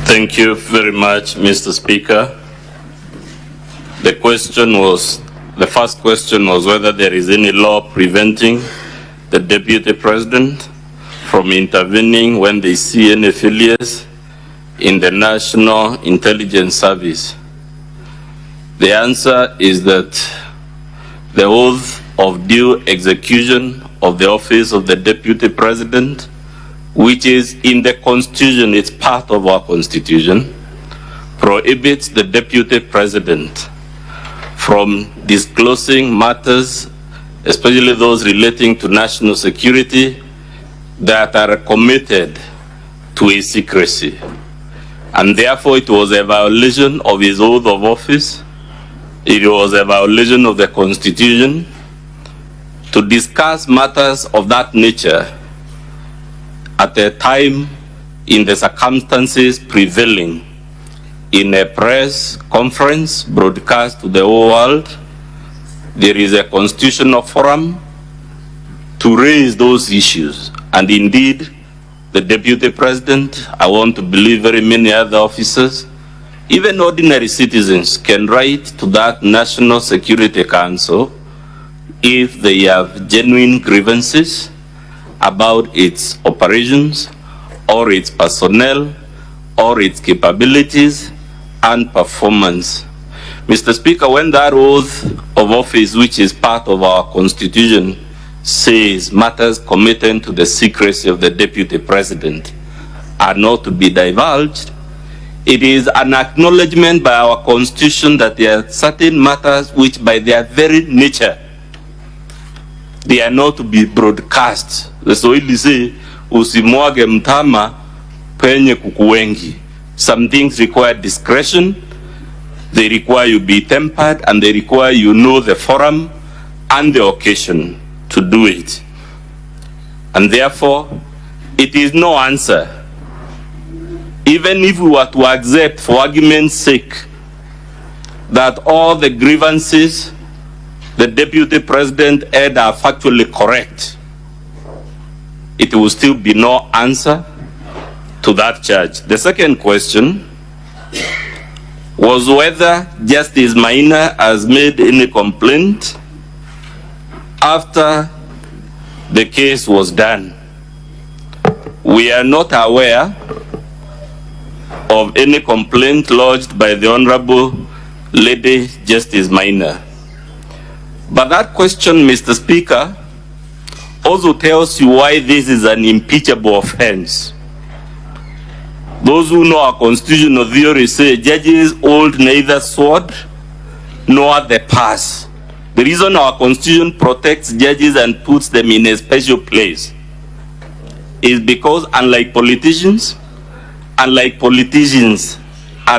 Thank you very much, Mr. Speaker. The first question was whether there is any law preventing the Deputy President from intervening when they see any failures in the National Intelligence Service. The answer is that the oath of due execution of the office of the Deputy President, which is in the Constitution, it's part of our Constitution, prohibits the Deputy President from disclosing matters, especially those relating to national security, that are committed to his secrecy. And therefore it was a violation of his oath of office, it was a violation of the Constitution to discuss matters of that nature at a time in the circumstances prevailing in a press conference broadcast to the whole world. There is a constitutional forum to raise those issues. And indeed, the Deputy President, I want to believe very many other officers, even ordinary citizens, can write to that National Security Council if they have genuine grievances about its operations or its personnel or its capabilities and performance. Mr. Speaker, when that oath of office, which is part of our Constitution, says matters committed to the secrecy of the Deputy President are not to be divulged, it is an acknowledgement by our Constitution that there are certain matters which by their very nature they are not to be broadcast. The Swahili say, usimwage mtama penye kuku wengi. Some things require discretion, they require you be tempered, and they require you know the forum and the occasion to do it. And therefore, it is no answer. Even if we were to accept, for argument's sake, that all the grievances the Deputy President had are factually correct, it will still be no answer to that charge. The second question was whether Justice Maina has made any complaint after the case was done. We are not aware of any complaint lodged by the Honorable Lady Justice Maina. But that question, Mr. Speaker, also tells you why this is an impeachable offense. Those who know our constitutional theory say judges hold neither sword nor the purse. The reason our Constitution protects judges and puts them in a special place is because unlike politicians and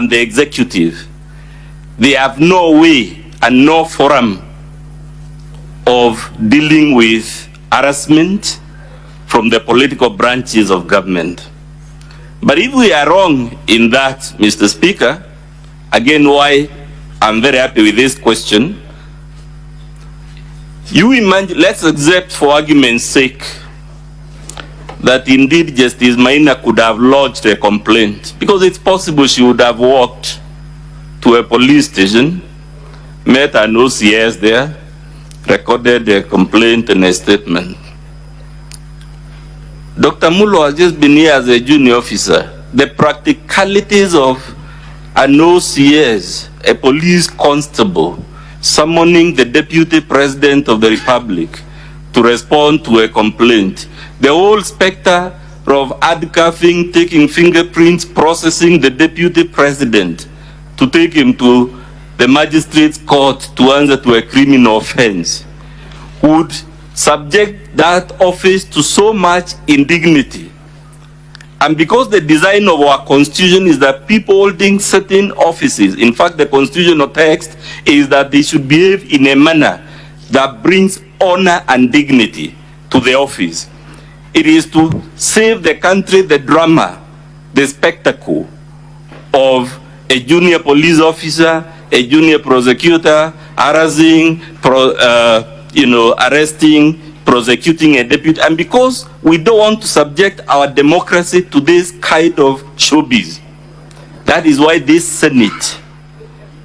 the executive, they have no way and no forum of dealing with harassment from the political branches of government. But if we are wrong in that, Mr. Speaker, again why I'm very happy with this question, you imagine, let's accept for argument's sake that indeed Justice Maina could have lodged a complaint, because it's possible she would have walked to a police station, met an OCS there, recorded a complaint and a statement. Dr. Mulo has just been here as a junior officer. The practicalities of an OCS, a police constable, summoning the Deputy President of the Republic to respond to a complaint, the whole specter of handcuffing, taking fingerprints, processing the Deputy President to take him to the magistrate's court to answer to a criminal offense, would subject that office to so much indignity. And because the design of our Constitution is that people holding certain offices, in fact the constitutional text is that they should behave in a manner that brings honor and dignity to the office. It is to save the country the drama, the spectacle of a junior police officer, a junior prosecutor, harassing, arresting, prosecuting a deputy. And because we don't want to subject our democracy to this kind of showbiz, That is why this Senate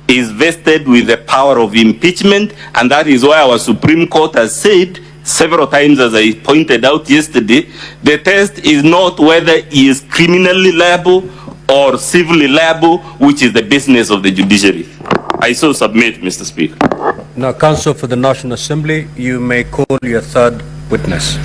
is vested with the power of impeachment, and that is why our Supreme Court has said several times, as I pointed out yesterday, the test is not whether he is criminally liable or civilly liable, which is the business of the judiciary. I so submit, Mr. Speaker. Now, Counsel for the National Assembly, you may call your third witness.